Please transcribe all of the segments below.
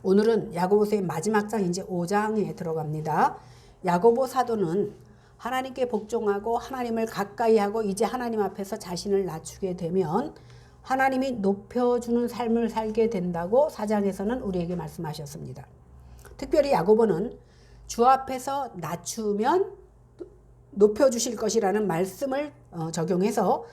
오늘은 야고보서의 마지막 장 이제 5장에 들어갑니다. 야고보 사도는 하나님께 복종하고 하나님을 가까이 하고 이제 하나님 앞에서 자신을 낮추게 되면 하나님이 높여주는 삶을 살게 된다고 4장에서는 우리에게 말씀하셨습니다. 특별히 야고보는 주 앞에서 낮추면 높여주실 것이라는 말씀을 적용해서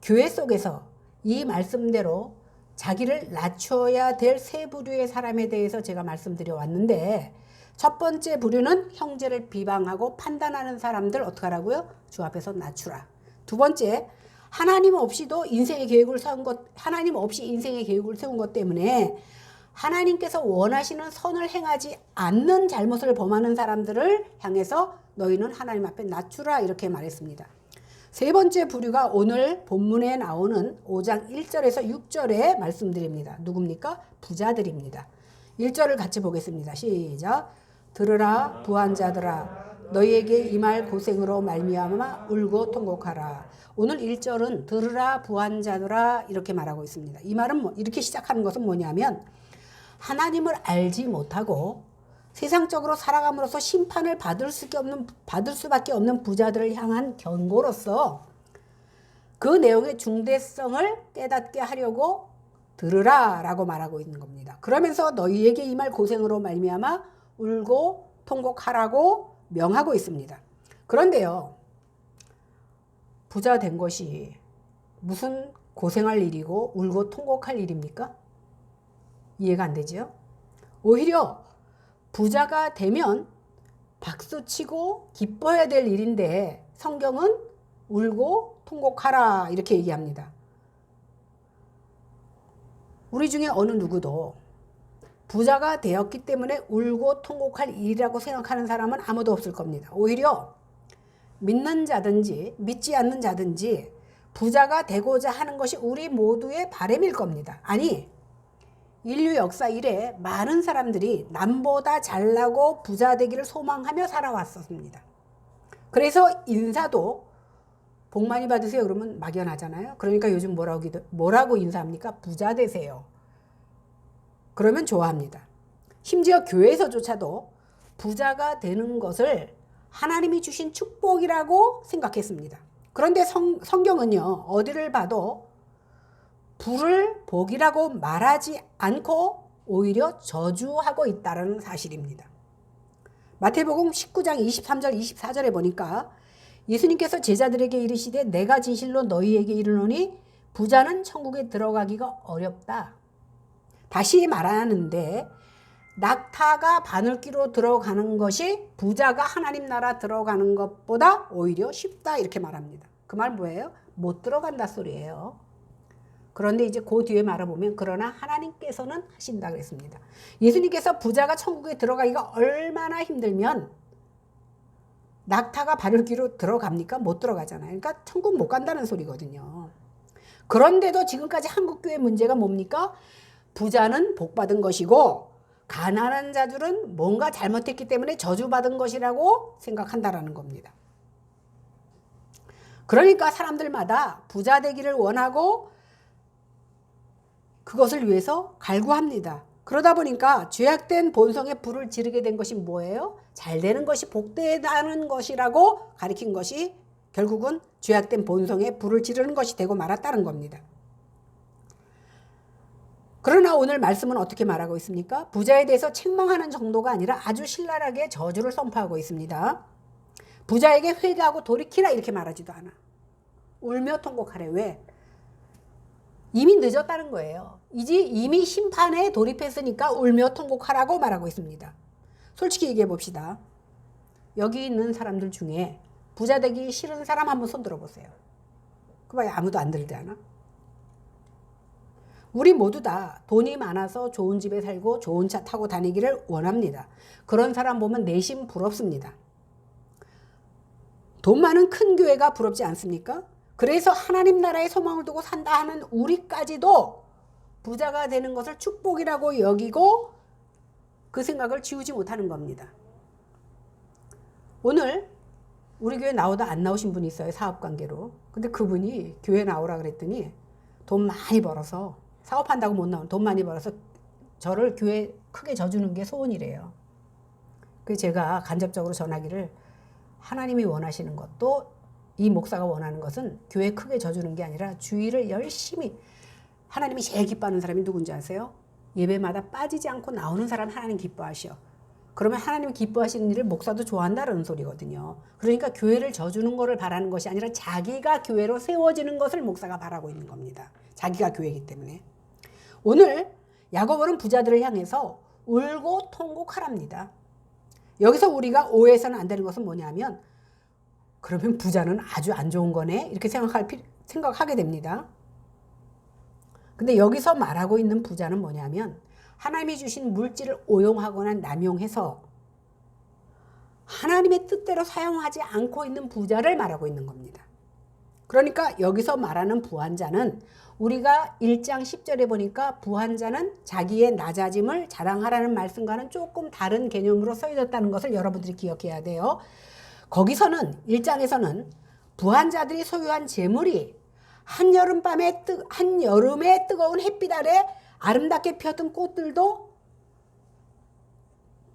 교회 속에서 이 말씀대로 자기를 낮춰야 될 세 부류의 사람에 대해서 제가 말씀드려 왔는데, 첫 번째 부류는 형제를 비방하고 판단하는 사람들 어떻게 하라고요? 주 앞에서 낮추라. 두 번째, 하나님 없이도 인생의 계획을 세운 것, 하나님 없이 인생의 계획을 세운 것 때문에 하나님께서 원하시는 선을 행하지 않는 잘못을 범하는 사람들을 향해서 너희는 하나님 앞에 낮추라, 이렇게 말했습니다. 세 번째 부류가 오늘 본문에 나오는 5장 1절에서 6절에 말씀드립니다. 누굽니까? 부자들입니다. 1절을 같이 보겠습니다. 시작. 들으라 부한자들아, 너희에게 이 말 고생으로 말미암아 울고 통곡하라. 오늘 1절은 들으라 부한자들아 이렇게 말하고 있습니다. 이 말은 이렇게 시작하는 것은 뭐냐면, 하나님을 알지 못하고 세상적으로 살아감으로써 심판을 받을 수밖에 없는 부자들을 향한 경고로서 그 내용의 중대성을 깨닫게 하려고 들으라 라고 말하고 있는 겁니다. 그러면서 너희에게 이 말 고생으로 말미암아 울고 통곡하라고 명하고 있습니다. 그런데요, 부자 된 것이 무슨 고생할 일이고 울고 통곡할 일입니까? 이해가 안 되죠? 오히려 부자가 되면 박수치고 기뻐해야 될 일인데 성경은 울고 통곡하라 이렇게 얘기합니다. 우리 중에 어느 누구도 부자가 되었기 때문에 울고 통곡할 일이라고 생각하는 사람은 아무도 없을 겁니다. 오히려 믿는 자든지 믿지 않는 자든지 부자가 되고자 하는 것이 우리 모두의 바람일 겁니다. 아니, 인류 역사 이래 많은 사람들이 남보다 잘나고 부자 되기를 소망하며 살아왔었습니다. 그래서 인사도 복 많이 받으세요 그러면 막연하잖아요. 그러니까 요즘 뭐라고 인사합니까? 부자 되세요. 그러면 좋아합니다. 심지어 교회에서조차도 부자가 되는 것을 하나님이 주신 축복이라고 생각했습니다. 그런데 성경은요, 어디를 봐도 부를 복이라고 말하지 않고 오히려 저주하고 있다는 사실입니다. 마태복음 19장 23절 24절에 보니까 예수님께서 제자들에게 이르시되 내가 진실로 너희에게 이르노니 부자는 천국에 들어가기가 어렵다. 다시 말하는데 낙타가 바늘귀로 들어가는 것이 부자가 하나님 나라 들어가는 것보다 오히려 쉽다 이렇게 말합니다. 그 말 뭐예요? 못 들어간다 소리예요. 그런데 이제 그 뒤에 말해보면 그러나 하나님께서는 하신다 그랬습니다. 예수님께서 부자가 천국에 들어가기가 얼마나 힘들면 낙타가 바늘귀로 들어갑니까? 못 들어가잖아요. 그러니까 천국 못 간다는 소리거든요. 그런데도 지금까지 한국교회 문제가 뭡니까? 부자는 복받은 것이고 가난한 자들은 뭔가 잘못했기 때문에 저주받은 것이라고 생각한다라는 겁니다. 그러니까 사람들마다 부자 되기를 원하고 그것을 위해서 갈구합니다. 그러다 보니까 죄악된 본성에 불을 지르게 된 것이 뭐예요? 잘 되는 것이 복되다는 것이라고 가리킨 것이 결국은 죄악된 본성에 불을 지르는 것이 되고 말았다는 겁니다. 그러나 오늘 말씀은 어떻게 말하고 있습니까? 부자에 대해서 책망하는 정도가 아니라 아주 신랄하게 저주를 선포하고 있습니다. 부자에게 회개하고 돌이키라 이렇게 말하지도 않아. 울며 통곡하래. 왜? 이미 늦었다는 거예요. 이미 심판에 돌입했으니까 울며 통곡하라고 말하고 있습니다. 솔직히 얘기해 봅시다. 여기 있는 사람들 중에 부자 되기 싫은 사람 한번 손 들어보세요. 그 봐요. 아무도 안 들지 않아? 우리 모두 다 돈이 많아서 좋은 집에 살고 좋은 차 타고 다니기를 원합니다. 그런 사람 보면 내심 부럽습니다. 돈 많은 큰 교회가 부럽지 않습니까? 그래서 하나님 나라에 소망을 두고 산다 하는 우리까지도 부자가 되는 것을 축복이라고 여기고 그 생각을 지우지 못하는 겁니다. 오늘 우리 교회 나오다 안 나오신 분이 있어요. 사업관계로. 근데 그분이 교회 나오라 그랬더니 돈 많이 벌어서 사업한다고 못 나오는 돈 많이 벌어서 저를 교회 크게 져주는 게 소원이래요. 그래서 제가 간접적으로 전하기를 하나님이 원하시는 것도 이 목사가 원하는 것은 교회 크게 져주는 게 아니라 주일을 열심히 하나님이 제일 기뻐하는 사람이 누군지 아세요? 예배마다 빠지지 않고 나오는 사람 하나님 기뻐하셔. 그러면 하나님이 기뻐하시는 일을 목사도 좋아한다는 소리거든요. 그러니까 교회를 져주는 것을 바라는 것이 아니라 자기가 교회로 세워지는 것을 목사가 바라고 있는 겁니다. 자기가 교회이기 때문에. 오늘 야고보는 부자들을 향해서 울고 통곡하랍니다. 여기서 우리가 오해해서는 안 되는 것은 뭐냐면 그러면 부자는 아주 안 좋은 거네 이렇게 생각하게 됩니다. 근데 여기서 말하고 있는 부자는 뭐냐면 하나님이 주신 물질을 오용하거나 남용해서 하나님의 뜻대로 사용하지 않고 있는 부자를 말하고 있는 겁니다. 그러니까 여기서 말하는 부한자는 우리가 1장 10절에 보니까 부한자는 자기의 낮아짐을 자랑하라는 말씀과는 조금 다른 개념으로 쓰여졌다는 것을 여러분들이 기억해야 돼요. 거기서는 1장에서는 부한자들이 소유한 재물이 한여름의 뜨거운 햇빛 아래 아름답게 피었던 꽃들도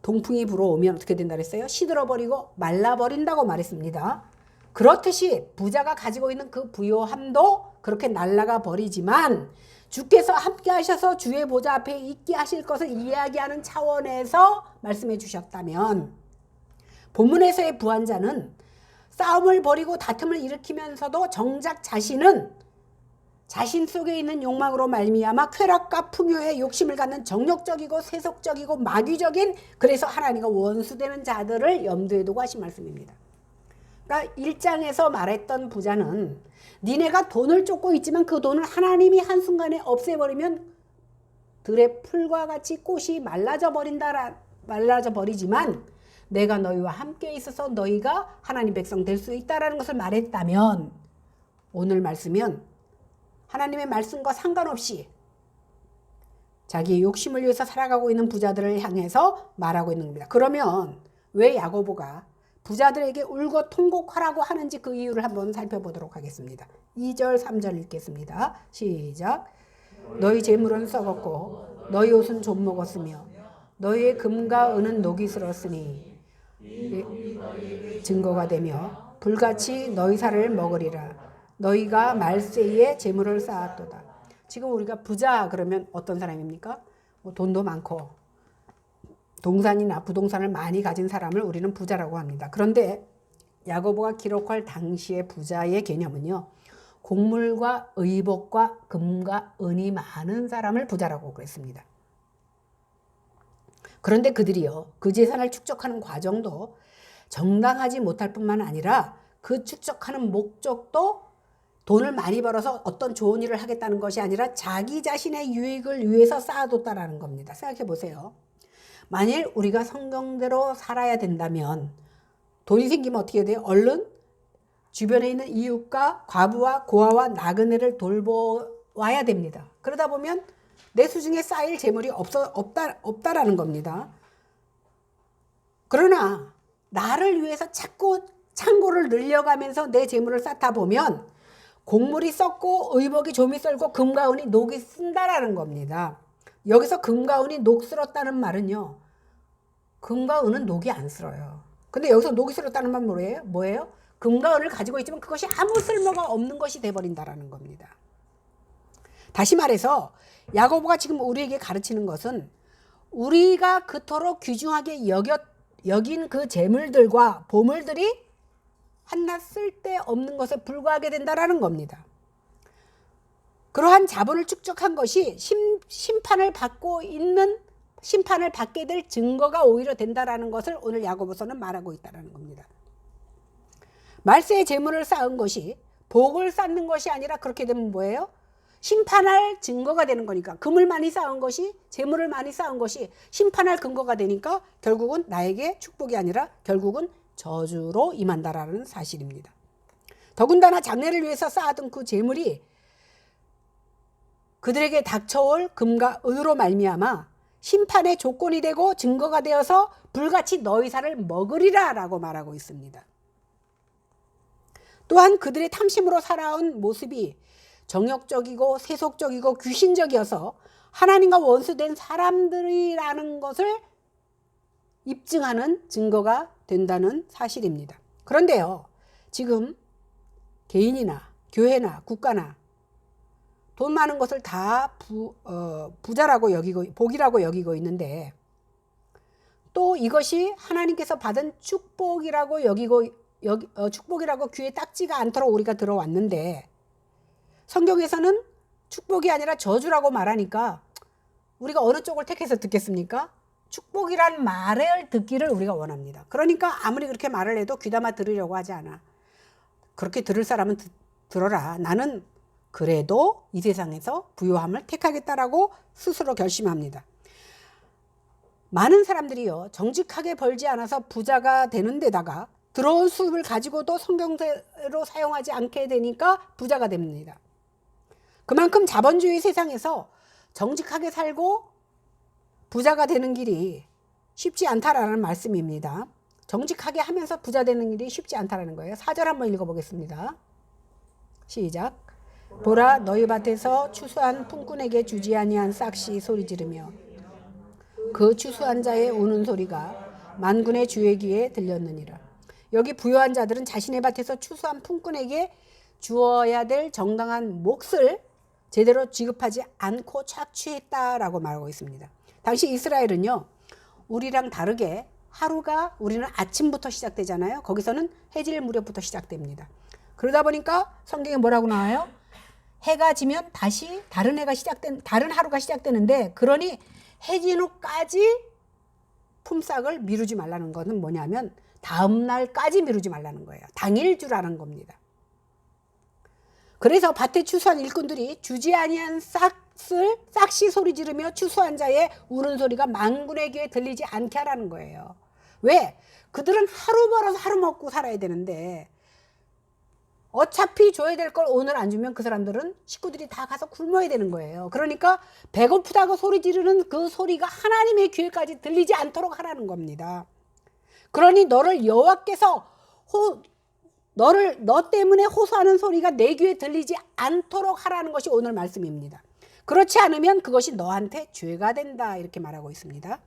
동풍이 불어오면 어떻게 된다 그랬어요? 시들어버리고 말라버린다고 말했습니다. 그렇듯이 부자가 가지고 있는 그 부요함도 그렇게 날아가 버리지만 주께서 함께 하셔서 주의 보좌 앞에 있게 하실 것을 이야기하는 차원에서 말씀해 주셨다면 본문에서의 부한자는 싸움을 벌이고 다툼을 일으키면서도 정작 자신은 자신 속에 있는 욕망으로 말미암아 쾌락과 풍요에 욕심을 갖는 정욕적이고 세속적이고 마귀적인 그래서 하나님과 원수되는 자들을 염두에 두고 하신 말씀입니다. 그러니까 1장에서 말했던 부자는 니네가 돈을 쫓고 있지만 그 돈을 하나님이 한순간에 없애버리면 들의 풀과 같이 꽃이 말라져 버리지만 내가 너희와 함께 있어서 너희가 하나님 백성 될 수 있다라는 것을 말했다면 오늘 말씀은 하나님의 말씀과 상관없이 자기의 욕심을 위해서 살아가고 있는 부자들을 향해서 말하고 있는 겁니다. 그러면 왜 야고보가 부자들에게 울고 통곡하라고 하는지 그 이유를 한번 살펴보도록 하겠습니다. 2절 3절 읽겠습니다. 시작. 너희 재물은 썩었고 너희 옷은 좀 먹었으며 너희의 금과 은은 녹이 슬었으니 증거가 되며 불같이 너희 살을 먹으리라. 너희가 말세에 재물을 쌓았도다. 지금 우리가 부자 그러면 어떤 사람입니까? 돈도 많고 동산이나 부동산을 많이 가진 사람을 우리는 부자라고 합니다. 그런데 야고보가 기록할 당시의 부자의 개념은요. 곡물과 의복과 금과 은이 많은 사람을 부자라고 그랬습니다. 그런데 그들이요. 그 재산을 축적하는 과정도 정당하지 못할 뿐만 아니라 그 축적하는 목적도 돈을 많이 벌어서 어떤 좋은 일을 하겠다는 것이 아니라 자기 자신의 유익을 위해서 쌓아뒀다라는 겁니다. 생각해 보세요. 만일 우리가 성경대로 살아야 된다면 돈이 생기면 어떻게 돼요? 얼른 주변에 있는 이웃과 과부와 고아와 나그네를 돌보아야 됩니다. 그러다 보면 내 수중에 쌓일 재물이 없다라는 겁니다. 그러나 나를 위해서 자꾸 창고를 늘려가면서 내 재물을 쌓다 보면 곡물이 썩고 의복이 좀이 썰고 금과 은이 녹이 쓴다라는 겁니다. 여기서 금과 은이 녹슬었다는 말은요. 금과 은은 녹이 안 슬어요. 근데 여기서 녹이 슬었다는 말은 뭐예요? 금과 은을 가지고 있지만 그것이 아무 쓸모가 없는 것이 돼버린다라는 겁니다. 다시 말해서 야고보가 지금 우리에게 가르치는 것은 우리가 그토록 귀중하게 여긴 그 재물들과 보물들이 한낱 쓸데없는 것에 불과하게 된다라는 겁니다. 그러한 자본을 축적한 것이 심판을 받게 될 증거가 오히려 된다라는 것을 오늘 야고보서는 말하고 있다라는 겁니다. 말세의 재물을 쌓은 것이 복을 쌓는 것이 아니라 그렇게 되면 뭐예요? 심판할 증거가 되는 거니까 금을 많이 쌓은 것이 재물을 많이 쌓은 것이 심판할 근거가 되니까 결국은 나에게 축복이 아니라 결국은 저주로 임한다라는 사실입니다. 더군다나 장래를 위해서 쌓아둔 그 재물이 그들에게 닥쳐올 금과 은으로 말미암아 심판의 조건이 되고 증거가 되어서 불같이 너희 살을 먹으리라 라고 말하고 있습니다. 또한 그들의 탐심으로 살아온 모습이 정욕적이고 세속적이고 귀신적이어서 하나님과 원수된 사람들이라는 것을 입증하는 증거가 된다는 사실입니다. 그런데요, 지금 개인이나 교회나 국가나 돈 많은 것을 다 부자라고 여기고 복이라고 여기고 있는데, 또 이것이 하나님께서 받은 축복이라고 축복이라고 귀에 딱지가 않도록 우리가 들어왔는데, 성경에서는 축복이 아니라 저주라고 말하니까 우리가 어느 쪽을 택해서 듣겠습니까? 축복이란 말을 듣기를 우리가 원합니다. 그러니까 아무리 그렇게 말을 해도 귀담아 들으려고 하지 않아. 그렇게 들을 사람은 들어라. 나는 그래도 이 세상에서 부요함을 택하겠다라고 스스로 결심합니다. 많은 사람들이요, 정직하게 벌지 않아서 부자가 되는 데다가 들어온 수입을 가지고도 성경대로 사용하지 않게 되니까 부자가 됩니다. 그만큼 자본주의 세상에서 정직하게 살고 부자가 되는 길이 쉽지 않다라는 말씀입니다. 정직하게 하면서 부자 되는 길이 쉽지 않다라는 거예요. 4절 한번 읽어보겠습니다. 시작. 보라, 너희 밭에서 추수한 품꾼에게 주지 아니한 싹시 소리 지르며 그 추수한 자의 우는 소리가 만군의 주의 귀에 들렸느니라. 여기 부요한 자들은 자신의 밭에서 추수한 품꾼에게 주어야 될 정당한 몫을 제대로 지급하지 않고 착취했다라고 말하고 있습니다. 당시 이스라엘은요, 우리랑 다르게 하루가 우리는 아침부터 시작되잖아요. 거기서는 해질 무렵부터 시작됩니다. 그러다 보니까 성경에 뭐라고 나와요? 해가 지면 다시 다른 하루가 시작되는데, 그러니 해진 후까지 품삯을 미루지 말라는 것은 뭐냐면 다음 날까지 미루지 말라는 거예요. 당일주라는 겁니다. 그래서 밭에 추수한 일꾼들이 주지 아니한 싹시 소리 지르며 추수한 자의 우는 소리가 만군의 귀에 들리지 않게 하라는 거예요. 왜? 그들은 하루 벌어서 하루 먹고 살아야 되는데 어차피 줘야 될 걸 오늘 안 주면 그 사람들은 식구들이 다 가서 굶어야 되는 거예요. 그러니까 배고프다고 소리 지르는 그 소리가 하나님의 귀에까지 들리지 않도록 하라는 겁니다. 그러니 너를 여호와께서 너 때문에 호소하는 소리가 내 귀에 들리지 않도록 하라는 것이 오늘 말씀입니다. 그렇지 않으면 그것이 너한테 죄가 된다, 이렇게 말하고 있습니다.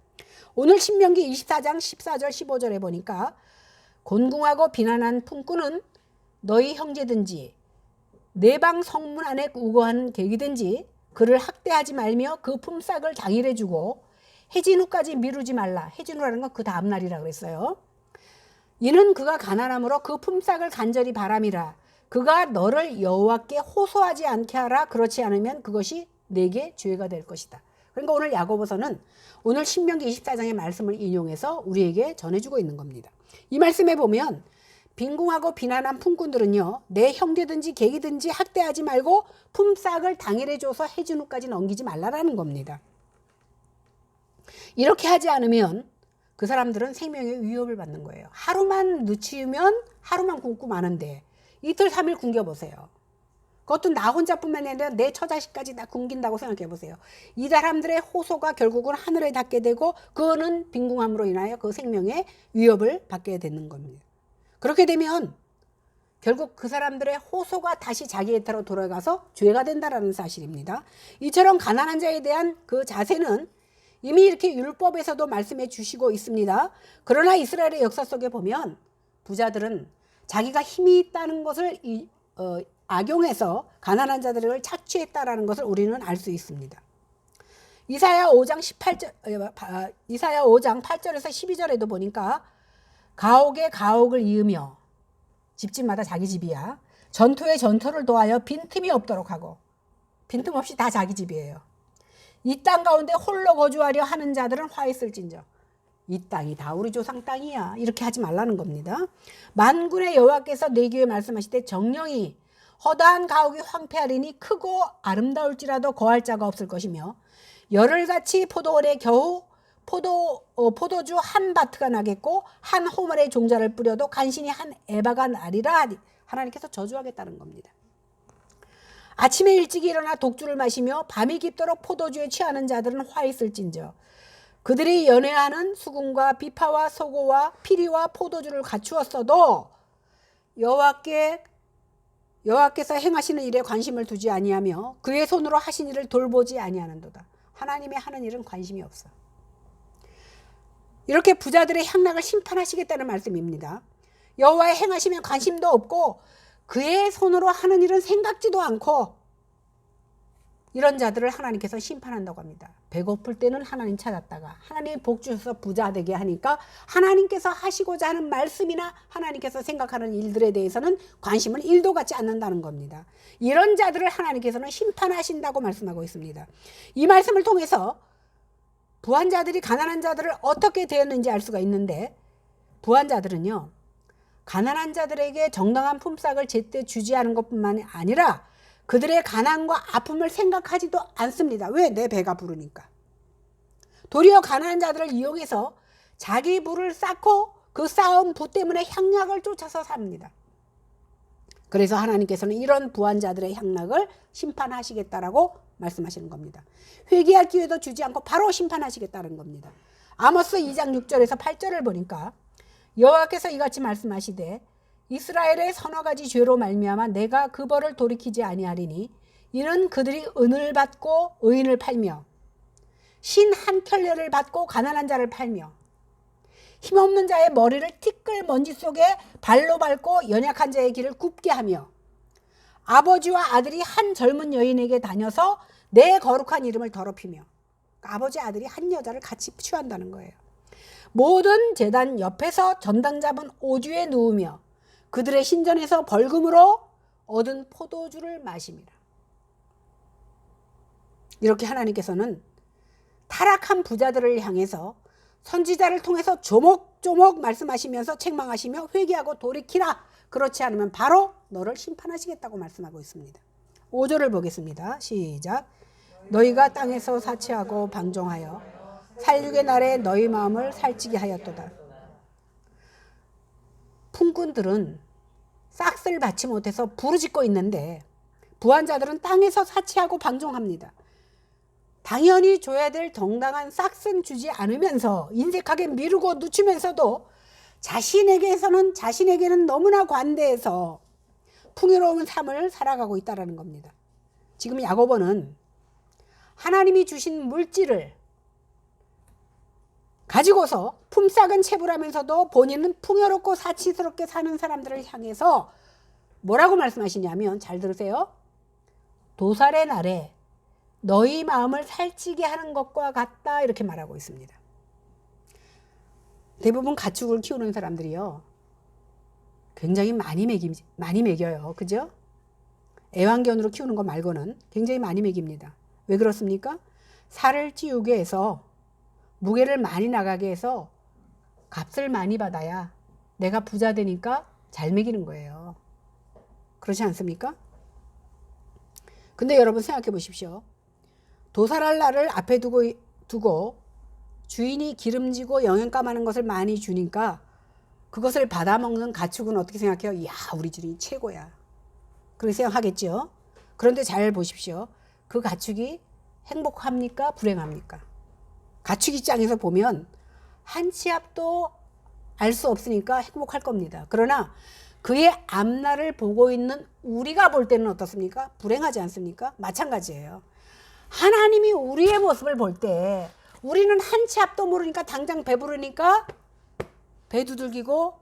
오늘 신명기 24장 14절 15절에 보니까 곤궁하고 비난한 품꾼은 너희 형제든지 내 방 성문 안에 우거한 객이든지 그를 학대하지 말며 그 품삯을 당일에 주고 해진 후까지 미루지 말라. 해진 후라는 건 그 다음 날이라 그랬어요. 이는 그가 가난함으로 그 품삯을 간절히 바람이라. 그가 너를 여호와께 호소하지 않게 하라. 그렇지 않으면 그것이 내게 죄가 될 것이다. 그러니까 오늘 야고보서는 오늘 신명기 24장의 말씀을 인용해서 우리에게 전해주고 있는 겁니다. 이 말씀에 보면 빈궁하고 비난한 품꾼들은요, 내 형제든지 객이든지 학대하지 말고 품삯을 당일에 줘서 해진 후까지 넘기지 말라라는 겁니다. 이렇게 하지 않으면 그 사람들은 생명의 위협을 받는 거예요. 하루만 늦추면 하루만 굶고 마는데 이틀 3일 굶겨보세요. 그것도 나 혼자뿐만 아니라 내 처자식까지 다 굶긴다고 생각해 보세요. 이 사람들의 호소가 결국은 하늘에 닿게 되고 그거는 빈궁함으로 인하여 그 생명의 위협을 받게 되는 겁니다. 그렇게 되면 결국 그 사람들의 호소가 다시 자기한테로 돌아가서 죄가 된다는 사실입니다. 이처럼 가난한 자에 대한 그 자세는 이미 이렇게 율법에서도 말씀해 주시고 있습니다. 그러나 이스라엘의 역사 속에 보면 부자들은 자기가 힘이 있다는 것을 악용해서 가난한 자들을 착취했다라는 것을 우리는 알 수 있습니다. 이사야 5장 8절에서 12절에도 보니까 가옥에 가옥을 이으며 집집마다 자기 집이야. 전토에 전토를 도하여 빈틈이 없도록 하고, 빈틈없이 다 자기 집이에요. 이 땅 가운데 홀로 거주하려 하는 자들은 화 있을진저. 이 땅이 다 우리 조상 땅이야. 이렇게 하지 말라는 겁니다. 만군의 여호와께서 내 귀에 말씀하실 때 정령이 허다한 가옥이 황폐하리니 크고 아름다울지라도 거할 자가 없을 것이며 열흘같이 포도원에 겨우 포도주 한 바트가 나겠고 한 호말의 종자를 뿌려도 간신히 한 에바가 나리라. 하나님께서 저주하겠다는 겁니다. 아침에 일찍 일어나 독주를 마시며 밤이 깊도록 포도주에 취하는 자들은 화 있을진저. 그들이 연애하는 수금과 비파와 소고와 피리와 포도주를 갖추었어도 여호와께서 행하시는 일에 관심을 두지 아니하며 그의 손으로 하신 일을 돌보지 아니하는도다. 하나님이 하는 일은 관심이 없어. 이렇게 부자들의 향락을 심판하시겠다는 말씀입니다. 여호와의 행하시면 관심도 없고 그의 손으로 하는 일은 생각지도 않고 이런 자들을 하나님께서 심판한다고 합니다. 배고플 때는 하나님 찾았다가 하나님이 복 주셔서 부자 되게 하니까 하나님께서 하시고자 하는 말씀이나 하나님께서 생각하는 일들에 대해서는 관심을 1도 갖지 않는다는 겁니다. 이런 자들을 하나님께서는 심판하신다고 말씀하고 있습니다. 이 말씀을 통해서 부한 자들이 가난한 자들을 어떻게 되었는지 알 수가 있는데, 부한 자들은요, 가난한 자들에게 정당한 품삯을 제때 주지 않은 것뿐만 아니라 그들의 가난과 아픔을 생각하지도 않습니다. 왜? 내 배가 부르니까. 도리어 가난한 자들을 이용해서 자기 부를 쌓고 그 쌓은 부 때문에 향락을 쫓아서 삽니다. 그래서 하나님께서는 이런 부한 자들의 향락을 심판하시겠다라고 말씀하시는 겁니다. 회개할 기회도 주지 않고 바로 심판하시겠다는 겁니다. 아모스 2장 6절에서 8절을 보니까 여호와께서 이같이 말씀하시되 이스라엘의 서너 가지 죄로 말미암아 내가 그 벌을 돌이키지 아니하리니 이는 그들이 은을 받고 의인을 팔며 신 한 켤레를 받고 가난한 자를 팔며 힘없는 자의 머리를 티끌 먼지 속에 발로 밟고 연약한 자의 길을 굽게 하며 아버지와 아들이 한 젊은 여인에게 다녀서 내 거룩한 이름을 더럽히며, 아버지 아들이 한 여자를 같이 취한다는 거예요. 모든 제단 옆에서 전당 잡은 오주에 누우며 그들의 신전에서 벌금으로 얻은 포도주를 마심이라. 이렇게 하나님께서는 타락한 부자들을 향해서 선지자를 통해서 조목조목 말씀하시면서 책망하시며 회개하고 돌이키라. 그렇지 않으면 바로 너를 심판하시겠다고 말씀하고 있습니다. 5절을 보겠습니다. 시작. 너희가 땅에서 사치하고 방종하여 살육의 날에 너희 마음을 살찌게 하였도다. 품꾼들은 싹쓸 받지 못해서 부르짖고 있는데 부한 자들은 땅에서 사치하고 방종합니다. 당연히 줘야 될 정당한 싹은 주지 않으면서 인색하게 미루고 늦추면서도 자신에게는 너무나 관대해서 풍요로운 삶을 살아가고 있다는 겁니다. 지금 야고보는 하나님이 주신 물질을 가지고서 품삯은 체불하면서도 본인은 풍요롭고 사치스럽게 사는 사람들을 향해서 뭐라고 말씀하시냐면, 잘 들으세요. 도살의 날에 너희 마음을 살찌게 하는 것과 같다, 이렇게 말하고 있습니다. 대부분 가축을 키우는 사람들이요, 굉장히 많이 먹여요. 그죠? 애완견으로 키우는 거 말고는 굉장히 많이 먹입니다. 왜 그렇습니까? 살을 찌우게 해서 무게를 많이 나가게 해서 값을 많이 받아야 내가 부자 되니까 잘 먹이는 거예요. 그렇지 않습니까? 근데 여러분 생각해 보십시오. 도살할 날을 앞에 두고 주인이 기름지고 영양가 많은 것을 많이 주니까 그것을 받아먹는 가축은 어떻게 생각해요? 이야, 우리 주인이 최고야. 그렇게 생각하겠죠. 그런데 잘 보십시오. 그 가축이 행복합니까? 불행합니까? 가축 입장에서 보면 한 치 앞도 알 수 없으니까 행복할 겁니다. 그러나 그의 앞날을 보고 있는 우리가 볼 때는 어떻습니까? 불행하지 않습니까? 마찬가지예요. 하나님이 우리의 모습을 볼 때 우리는 한 치 앞도 모르니까 당장 배부르니까 배 두들기고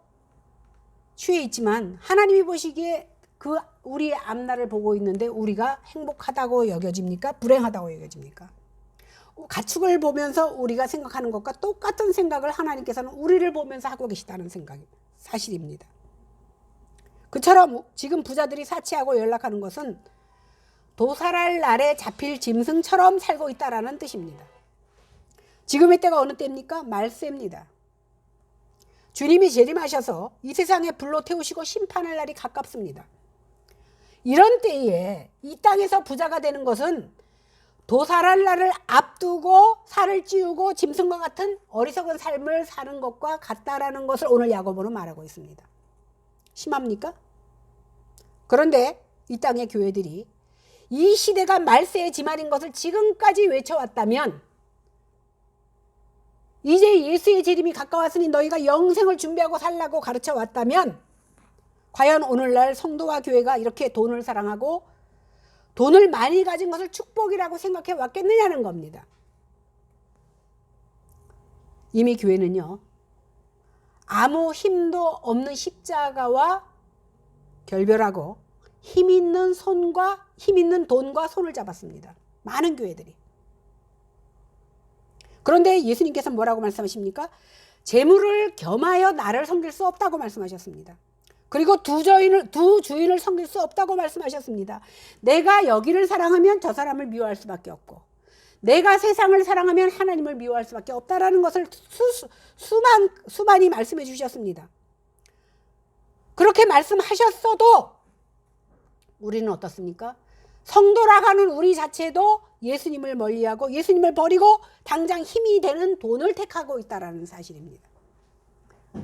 취해 있지만, 하나님이 보시기에 그 우리의 앞날을 보고 있는데 우리가 행복하다고 여겨집니까? 불행하다고 여겨집니까? 가축을 보면서 우리가 생각하는 것과 똑같은 생각을 하나님께서는 우리를 보면서 하고 계시다는 생각이 사실입니다. 그처럼 지금 부자들이 사치하고 연락하는 것은 도살할 날에 잡힐 짐승처럼 살고 있다라는 뜻입니다. 지금의 때가 어느 때입니까? 말세입니다. 주님이 재림하셔서 이 세상에 불로 태우시고 심판할 날이 가깝습니다. 이런 때에 이 땅에서 부자가 되는 것은 도살할 날을 앞두고 살을 찌우고 짐승과 같은 어리석은 삶을 사는 것과 같다라는 것을 오늘 야고보는 말하고 있습니다. 심합니까? 그런데 이 땅의 교회들이 이 시대가 말세의 지말인 것을 지금까지 외쳐왔다면, 이제 예수의 재림이 가까웠으니 너희가 영생을 준비하고 살라고 가르쳐 왔다면, 과연 오늘날 성도와 교회가 이렇게 돈을 사랑하고 돈을 많이 가진 것을 축복이라고 생각해 왔겠느냐는 겁니다. 이미 교회는요, 아무 힘도 없는 십자가와 결별하고 힘 있는 돈과 손을 잡았습니다. 많은 교회들이. 그런데 예수님께서 뭐라고 말씀하십니까? 재물을 겸하여 나를 섬길 수 없다고 말씀하셨습니다. 그리고 두 주인을 섬길 수 없다고 말씀하셨습니다. 내가 여기를 사랑하면 저 사람을 미워할 수밖에 없고, 내가 세상을 사랑하면 하나님을 미워할 수밖에 없다라는 것을 수많이 말씀해 주셨습니다. 그렇게 말씀하셨어도 우리는 어떻습니까? 성도라가는 우리 자체도 예수님을 멀리하고 예수님을 버리고 당장 힘이 되는 돈을 택하고 있다는 사실입니다.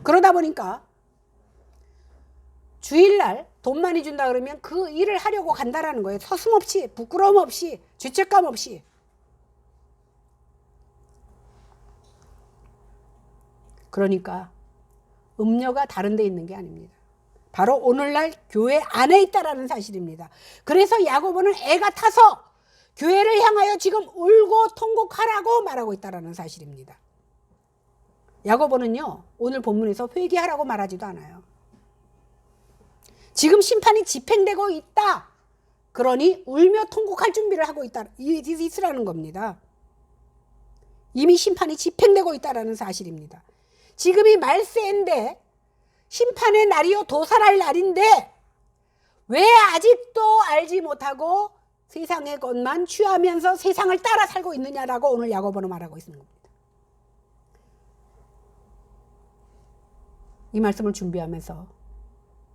그러다 보니까 주일날 돈 많이 준다 그러면 그 일을 하려고 간다라는 거예요. 서슴없이, 부끄러움 없이, 죄책감 없이. 그러니까 음료가 다른 데 있는 게 아닙니다. 바로 오늘날 교회 안에 있다라는 사실입니다. 그래서 야고보는 애가 타서 교회를 향하여 지금 울고 통곡하라고 말하고 있다라는 사실입니다. 야고보는요, 오늘 본문에서 회개하라고 말하지도 않아요. 지금 심판이 집행되고 있다. 그러니 울며 통곡할 준비를 하고 있으라는 겁니다. 이미 심판이 집행되고 있다라는 사실입니다. 지금이 말세인데, 심판의 날이요 도살할 날인데 왜 아직도 알지 못하고 세상의 것만 취하면서 세상을 따라 살고 있느냐라고 오늘 야고보는 말하고 있는 겁니다. 이 말씀을 준비하면서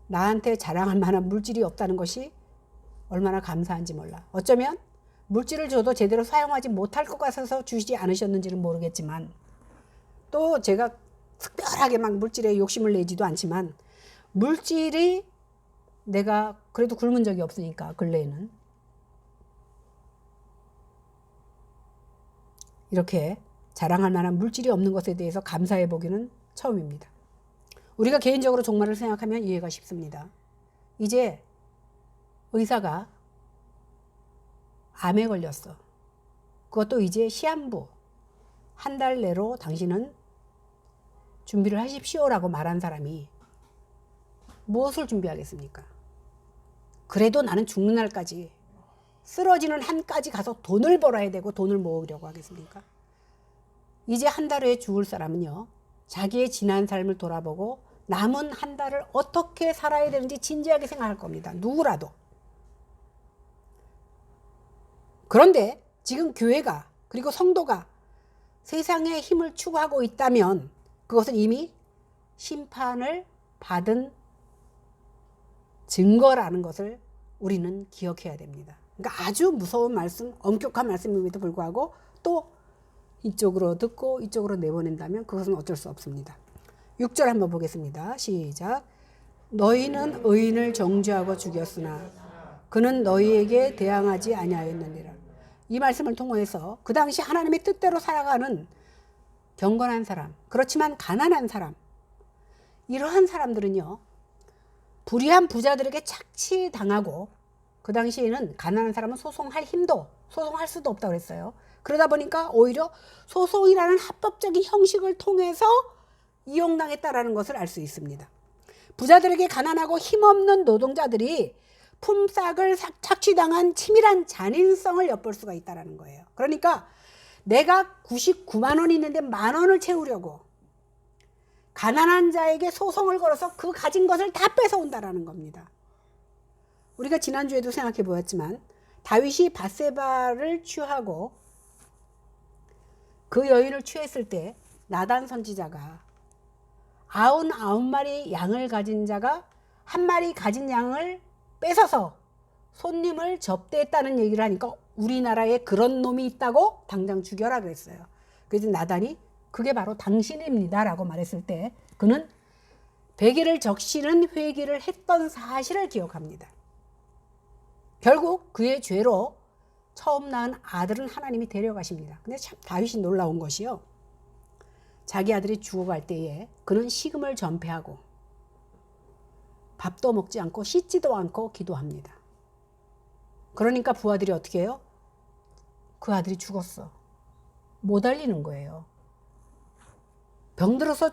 나한테 자랑할 만한 물질이 없다는 것이 얼마나 감사한지 몰라. 어쩌면 물질을 줘도 제대로 사용하지 못할 것 같아서 주시지 않으셨는지는 모르겠지만, 또 제가 특별하게 막 물질에 욕심을 내지도 않지만, 물질이 내가 그래도 굶은 적이 없으니까 근래에는 이렇게 자랑할 만한 물질이 없는 것에 대해서 감사해 보기는 처음입니다. 우리가 개인적으로 종말을 생각하면 이해가 쉽습니다. 이제 의사가 암에 걸렸어. 그것도 이제 시한부. 한 달 내로 당신은 준비를 하십시오라고 말한 사람이 무엇을 준비하겠습니까? 그래도 나는 죽는 날까지, 쓰러지는 한까지 가서 돈을 벌어야 되고 돈을 모으려고 하겠습니까? 이제 한 달 후에 죽을 사람은요, 자기의 지난 삶을 돌아보고 남은 한 달을 어떻게 살아야 되는지 진지하게 생각할 겁니다. 누구라도. 그런데 지금 교회가, 그리고 성도가 세상의 힘을 추구하고 있다면 그것은 이미 심판을 받은 증거라는 것을 우리는 기억해야 됩니다. 그러니까 아주 무서운 말씀, 엄격한 말씀임에도 불구하고 또 이쪽으로 듣고 이쪽으로 내보낸다면 그것은 어쩔 수 없습니다. 6절 한번 보겠습니다. 시작. 너희는 의인을 정죄하고 죽였으나 그는 너희에게 대항하지 아니하였느니라. 이 말씀을 통해서 그 당시 하나님의 뜻대로 살아가는 경건한 사람, 그렇지만 가난한 사람, 이러한 사람들은요, 불의한 부자들에게 착취당하고, 그 당시에는 가난한 사람은 소송할 수도 없다고 그랬어요. 그러다 보니까 오히려 소송이라는 합법적인 형식을 통해서 이용당했다라는 것을 알 수 있습니다. 부자들에게 가난하고 힘없는 노동자들이 품삯을 착취당한 치밀한 잔인성을 엿볼 수가 있다는 거예요. 그러니까 내가 99만 원이 있는데 만 원을 채우려고 가난한 자에게 소송을 걸어서 그 가진 것을 다 뺏어온다라는 겁니다. 우리가 지난주에도 생각해 보았지만, 다윗이 밧세바를 취하고 그 여인을 취했을 때 나단 선지자가 99마리 양을 가진 자가 한 마리 가진 양을 뺏어서 손님을 접대했다는 얘기를 하니까 우리나라에 그런 놈이 있다고 당장 죽여라 그랬어요. 그래서 나단이 그게 바로 당신입니다 라고 말했을 때 그는 베개를 적시는 회개를 했던 사실을 기억합니다. 결국 그의 죄로 처음 낳은 아들은 하나님이 데려가십니다. 근데 참 다윗이 놀라운 것이요, 자기 아들이 죽어갈 때에 그는 식음을 전폐하고 밥도 먹지 않고 씻지도 않고 기도합니다. 그러니까 부하들이 어떻게 해요? 그 아들이 죽었어. 못 알리는 거예요. 병들어서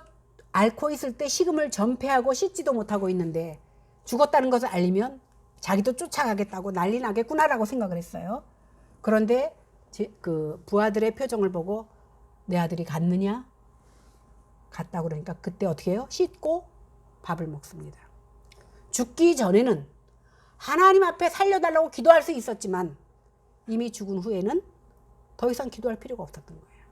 앓고 있을 때 식음을 전폐하고 씻지도 못하고 있는데 죽었다는 것을 알리면 자기도 쫓아가겠다고 난리 나겠구나라고 생각을 했어요. 그런데 그 부하들의 표정을 보고 내 아들이 갔느냐? 갔다고 그러니까 그때 어떻게 해요? 씻고 밥을 먹습니다. 죽기 전에는 하나님 앞에 살려달라고 기도할 수 있었지만 이미 죽은 후에는 더 이상 기도할 필요가 없었던 거예요.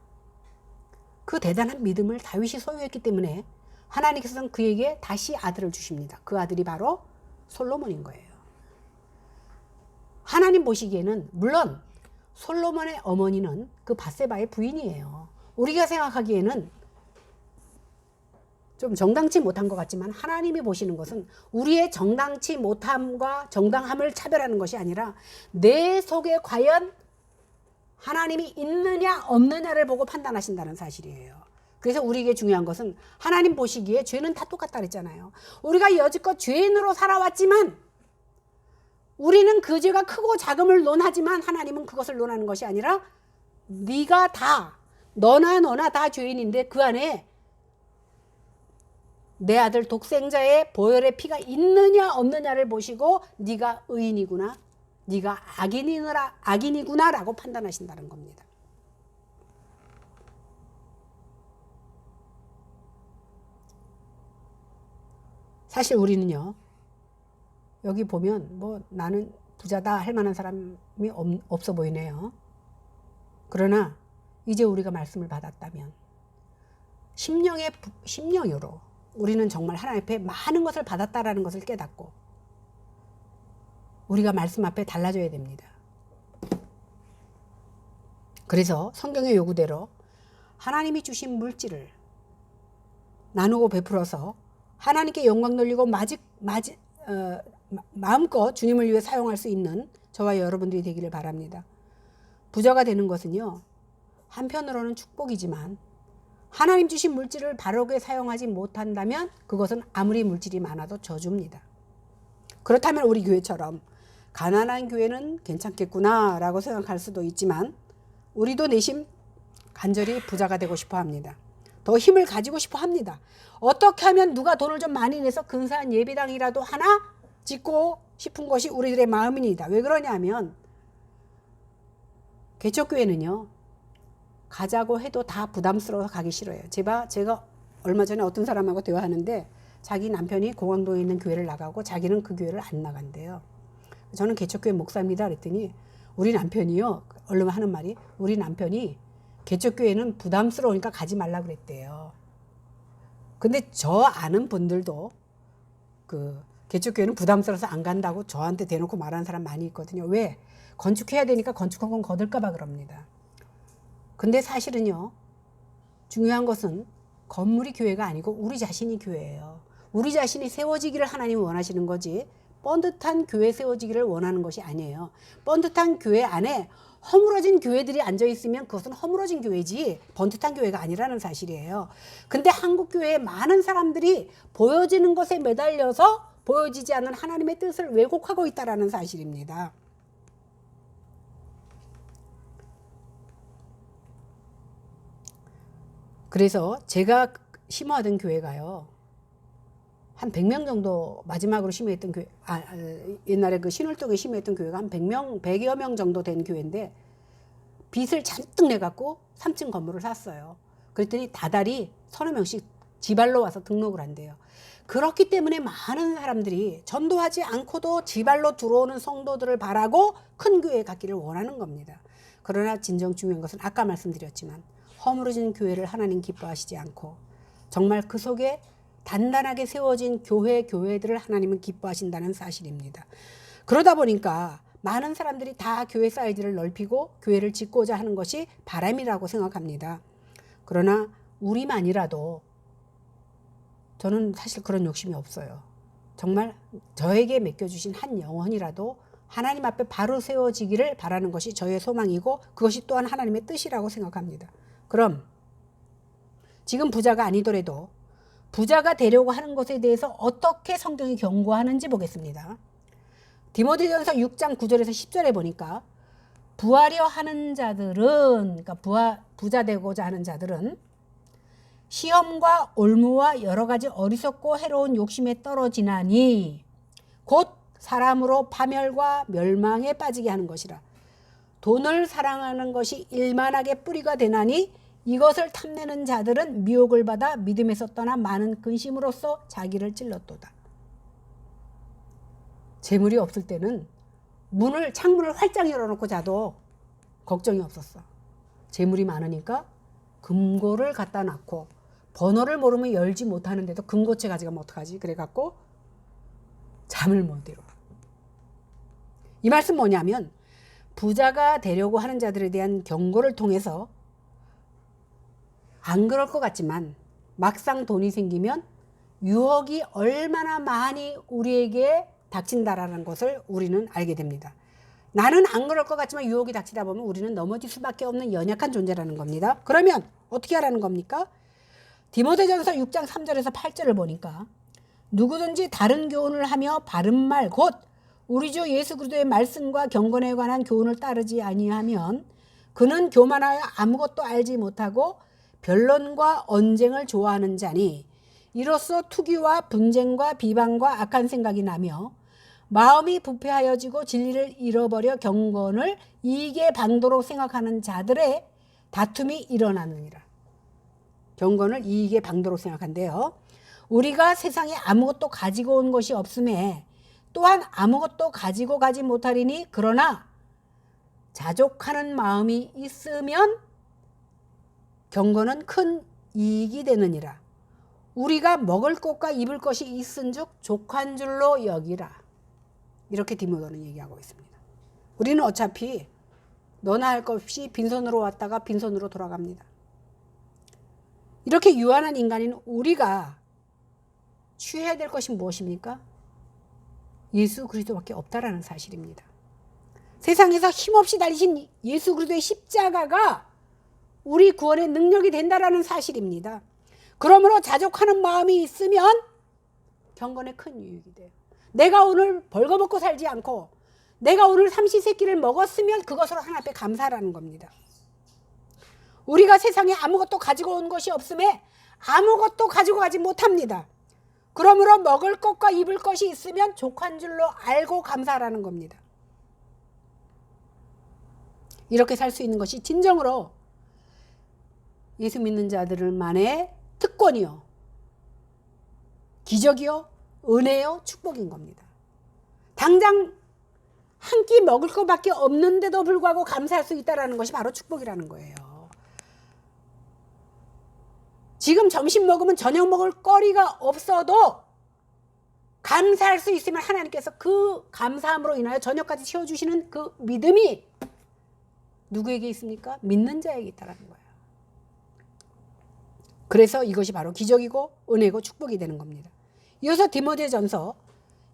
그 대단한 믿음을 다윗이 소유했기 때문에 하나님께서는 그에게 다시 아들을 주십니다. 그 아들이 바로 솔로몬인 거예요. 하나님 보시기에는 물론 솔로몬의 어머니는 그 밧세바의 부인이에요. 우리가 생각하기에는 좀 정당치 못한 것 같지만 하나님이 보시는 것은 우리의 정당치 못함과 정당함을 차별하는 것이 아니라 내 속에 과연 하나님이 있느냐 없느냐를 보고 판단하신다는 사실이에요. 그래서 우리에게 중요한 것은 하나님 보시기에 죄는 다 똑같다 그랬잖아요. 우리가 여지껏 죄인으로 살아왔지만 우리는 그 죄가 크고 작음을 논하지만 하나님은 그것을 논하는 것이 아니라 네가 다 너나 다 죄인인데 그 안에 내 아들 독생자의 보혈의 피가 있느냐 없느냐를 보시고 네가 의인이구나, 네가 악인이구나 라고 판단하신다는 겁니다. 사실 우리는요, 여기 보면 뭐 나는 부자다 할 만한 사람이 없어 보이네요. 그러나 이제 우리가 말씀을 받았다면 심령으로 우리는 정말 하나님 앞에 많은 것을 받았다라는 것을 깨닫고 우리가 말씀 앞에 달라져야 됩니다. 그래서 성경의 요구대로 하나님이 주신 물질을 나누고 베풀어서 하나님께 영광 돌리고 마음껏 주님을 위해 사용할 수 있는 저와 여러분들이 되기를 바랍니다. 부자가 되는 것은요, 한편으로는 축복이지만 하나님 주신 물질을 바르게 사용하지 못한다면 그것은 아무리 물질이 많아도 저주입니다. 그렇다면 우리 교회처럼 가난한 교회는 괜찮겠구나 라고 생각할 수도 있지만 우리도 내심 간절히 부자가 되고 싶어 합니다. 더 힘을 가지고 싶어 합니다. 어떻게 하면 누가 돈을 좀 많이 내서 근사한 예배당이라도 하나 짓고 싶은 것이 우리들의 마음입니다. 왜 그러냐면 개척교회는요, 가자고 해도 다 부담스러워서 가기 싫어요. 제가 얼마 전에 어떤 사람하고 대화하는데 자기 남편이 공항동에 있는 교회를 나가고 자기는 그 교회를 안 나간대요. 저는 개척교회 목사입니다 그랬더니 우리 남편이요, 얼른 하는 말이 우리 남편이 개척교회는 부담스러우니까 가지 말라 그랬대요. 근데 저 아는 분들도 그 개척교회는 부담스러워서 안 간다고 저한테 대놓고 말하는 사람 많이 있거든요. 왜? 건축해야 되니까 건축학원 거들까 봐 그럽니다. 근데 사실은요, 중요한 것은 건물이 교회가 아니고 우리 자신이 교회예요. 우리 자신이 세워지기를 하나님이 원하시는 거지 번듯한 교회 세워지기를 원하는 것이 아니에요. 번듯한 교회 안에 허물어진 교회들이 앉아있으면 그것은 허물어진 교회지 번듯한 교회가 아니라는 사실이에요. 근데 한국 교회에 많은 사람들이 보여지는 것에 매달려서 보여지지 않는 하나님의 뜻을 왜곡하고 있다는 사실입니다. 그래서 제가 심호하던 교회가요, 한 100명 정도 마지막으로 심호했던 교회, 옛날에 그 신월동에 심호했던 교회가 한 100여 명 정도 된 교회인데 빚을 잔뜩 내갖고 3층 건물을 샀어요. 그랬더니 다달이 서너 명씩 지발로 와서 등록을 한대요. 그렇기 때문에 많은 사람들이 전도하지 않고도 지발로 들어오는 성도들을 바라고 큰 교회에 갔기를 원하는 겁니다. 그러나 진정 중요한 것은 아까 말씀드렸지만 허물어진 교회를 하나님 기뻐하시지 않고 정말 그 속에 단단하게 세워진 교회들을 하나님은 기뻐하신다는 사실입니다. 그러다 보니까 많은 사람들이 다 교회 사이즈를 넓히고 교회를 짓고자 하는 것이 바람이라고 생각합니다. 그러나 우리만이라도 저는 사실 그런 욕심이 없어요. 정말 저에게 맡겨주신 한 영혼이라도 하나님 앞에 바로 세워지기를 바라는 것이 저의 소망이고 그것이 또한 하나님의 뜻이라고 생각합니다. 그럼 지금 부자가 아니더라도 부자가 되려고 하는 것에 대해서 어떻게 성경이 경고하는지 보겠습니다. 디모데전서 6장 9절에서 10절에 보니까 부하려 하는 자들은, 그러니까 부자 되고자 하는 자들은 시험과 올무와 여러 가지 어리석고 해로운 욕심에 떨어지나니 곧 사람으로 파멸과 멸망에 빠지게 하는 것이라. 돈을 사랑하는 것이 일만하게 뿌리가 되나니 이것을 탐내는 자들은 미혹을 받아 믿음에서 떠나 많은 근심으로써 자기를 찔렀도다. 재물이 없을 때는 창문을 활짝 열어놓고 자도 걱정이 없었어. 재물이 많으니까 금고를 갖다 놨고 번호를 모르면 열지 못하는데도 금고채 가져가면 어떡하지? 그래갖고 잠을 못 이뤄. 이 말씀 뭐냐면 부자가 되려고 하는 자들에 대한 경고를 통해서 안 그럴 것 같지만 막상 돈이 생기면 유혹이 얼마나 많이 우리에게 닥친다라는 것을 우리는 알게 됩니다. 나는 안 그럴 것 같지만 유혹이 닥치다 보면 우리는 넘어질 수밖에 없는 연약한 존재라는 겁니다. 그러면 어떻게 하라는 겁니까? 디모데전서 6장 3절에서 8절을 보니까 누구든지 다른 교훈을 하며 바른 말 곧 우리 주 예수 그리스도의 말씀과 경건에 관한 교훈을 따르지 아니하면 그는 교만하여 아무것도 알지 못하고 변론과 언쟁을 좋아하는 자니 이로써 투기와 분쟁과 비방과 악한 생각이 나며 마음이 부패하여지고 진리를 잃어버려 경건을 이익의 방도로 생각하는 자들의 다툼이 일어나느니라. 경건을 이익의 방도로 생각한대요. 우리가 세상에 아무것도 가지고 온 것이 없음에 또한 아무것도 가지고 가지 못하리니 그러나 자족하는 마음이 있으면 경건은 큰 이익이 되느니라. 우리가 먹을 것과 입을 것이 있은즉 족한 줄로 여기라. 이렇게 디모데는 얘기하고 있습니다. 우리는 어차피 너나 할 것 없이 빈손으로 왔다가 빈손으로 돌아갑니다. 이렇게 유한한 인간인 우리가 취해야 될 것이 무엇입니까? 예수 그리스도밖에 없다라는 사실입니다. 세상에서 힘없이 달리신 예수 그리스도의 십자가가 우리 구원의 능력이 된다라는 사실입니다. 그러므로 자족하는 마음이 있으면 경건에 큰 유익이 돼요. 내가 오늘 벌거벗고 살지 않고 내가 오늘 삼시세끼를 먹었으면 그것으로 하나님 앞에 감사하라는 겁니다. 우리가 세상에 아무것도 가지고 온 것이 없음에 아무것도 가지고 가지 못합니다. 그러므로 먹을 것과 입을 것이 있으면 족한 줄로 알고 감사하라는 겁니다. 이렇게 살 수 있는 것이 진정으로 예수 믿는 자들만의 특권이요, 기적이요, 은혜요, 축복인 겁니다. 당장 한 끼 먹을 것밖에 없는데도 불구하고 감사할 수 있다는 것이 바로 축복이라는 거예요. 지금 점심 먹으면 저녁 먹을 거리가 없어도 감사할 수 있으면 하나님께서 그 감사함으로 인하여 저녁까지 채워주시는 그 믿음이 누구에게 있습니까? 믿는 자에게 있다는 거예요. 그래서 이것이 바로 기적이고 은혜고 축복이 되는 겁니다. 이어서 디모데전서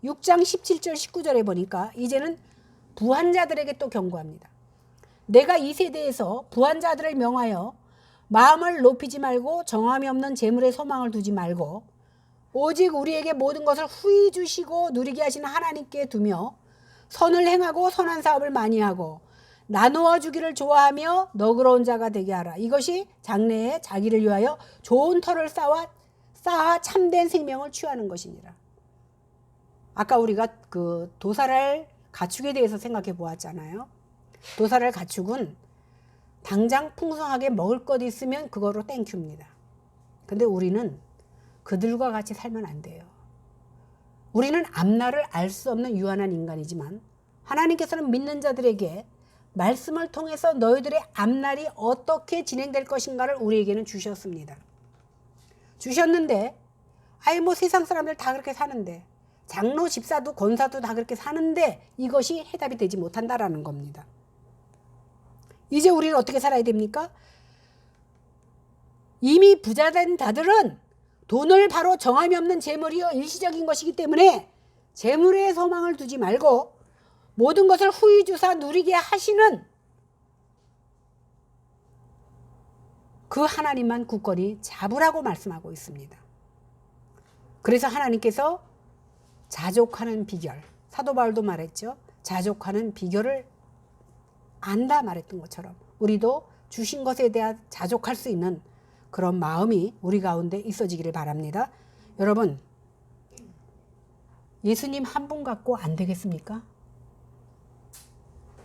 6장 17절 19절에 보니까 이제는 부한자들에게 또 경고합니다. 내가 이 세대에서 부한자들을 명하여 마음을 높이지 말고 정함이 없는 재물에 소망을 두지 말고 오직 우리에게 모든 것을 후히 주시고 누리게 하시는 하나님께 두며 선을 행하고 선한 사업을 많이 하고 나누어 주기를 좋아하며 너그러운 자가 되게 하라. 이것이 장래에 자기를 위하여 좋은 터를 쌓아 참된 생명을 취하는 것이니라. 아까 우리가 그 도살할 가축에 대해서 생각해 보았잖아요. 도살할 가축은 당장 풍성하게 먹을 것 있으면 그거로 땡큐입니다. 근데 우리는 그들과 같이 살면 안 돼요. 우리는 앞날을 알 수 없는 유한한 인간이지만 하나님께서는 믿는 자들에게 말씀을 통해서 너희들의 앞날이 어떻게 진행될 것인가를 우리에게는 주셨습니다. 주셨는데 뭐 세상 사람들 다 그렇게 사는데 장로, 집사도, 권사도 다 그렇게 사는데 이것이 해답이 되지 못한다라는 겁니다. 이제 우리는 어떻게 살아야 됩니까? 이미 부자된 자들은 돈을 바로 정함이 없는 재물이요 일시적인 것이기 때문에 재물에 소망을 두지 말고 모든 것을 후히 주사 누리게 하시는 그 하나님만 굳건히 잡으라고 말씀하고 있습니다. 그래서 하나님께서 자족하는 비결, 사도 바울도 말했죠. 자족하는 비결을 안다 말했던 것처럼 우리도 주신 것에 대한 자족할 수 있는 그런 마음이 우리 가운데 있어지기를 바랍니다. 여러분, 예수님 한 분 갖고 안 되겠습니까?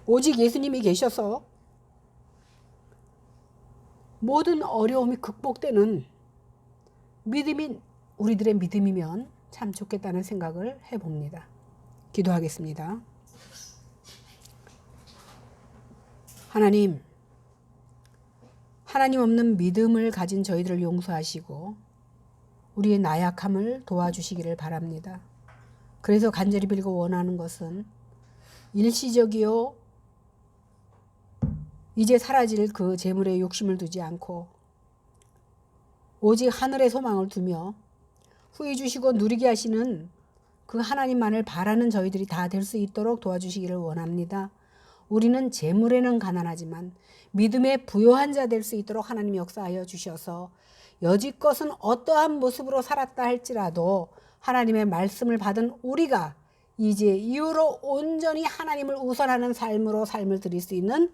오직 예수님이 계셔서 모든 어려움이 극복되는 믿음이 우리들의 믿음이면 참 좋겠다는 생각을 해봅니다. 기도하겠습니다. 하나님 없는 믿음을 가진 저희들을 용서하시고 우리의 나약함을 도와주시기를 바랍니다. 그래서 간절히 빌고 원하는 것은 일시적이요 이제 사라질 그 재물에 욕심을 두지 않고 오직 하늘의 소망을 두며 후히 주시고 누리게 하시는 그 하나님만을 바라는 저희들이 다 될 수 있도록 도와주시기를 원합니다. 우리는 재물에는 가난하지만 믿음에 부요한 자 될 수 있도록 하나님 역사하여 주셔서 여지껏은 어떠한 모습으로 살았다 할지라도 하나님의 말씀을 받은 우리가 이제 이후로 온전히 하나님을 우선하는 삶을 드릴 수 있는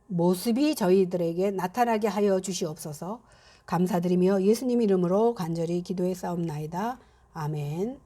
모습이 저희들에게 나타나게 하여 주시옵소서. 감사드리며 예수님 이름으로 간절히 기도해 싸움나이다. 아멘.